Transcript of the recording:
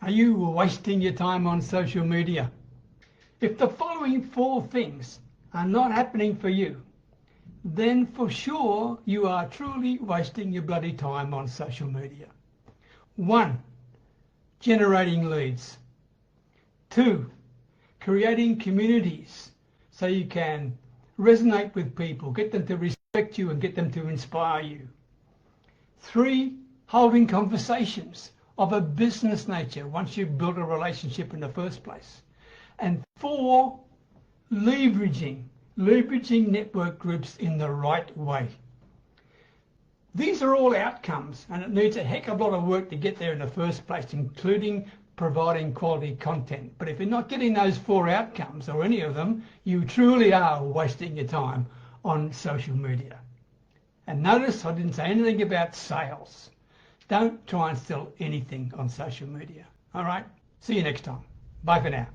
Are you wasting your time on social media? If the following 4 things are not happening for you, then for sure you are truly wasting your bloody time on social media. 1. Generating leads. 2. Creating communities so you can resonate with people, get them to respect you and get them to inspire you. 3. Holding conversations of a business nature once you've built a relationship in the first place. And 4, leveraging network groups in the right way. These are all outcomes, and it needs a heck of a lot of work to get there in the first place, including providing quality content. But if you're not getting those 4 outcomes, or any of them, you truly are wasting your time on social media. And notice I didn't say anything about sales. Don't try and sell anything on social media. All right? See you next time. Bye for now.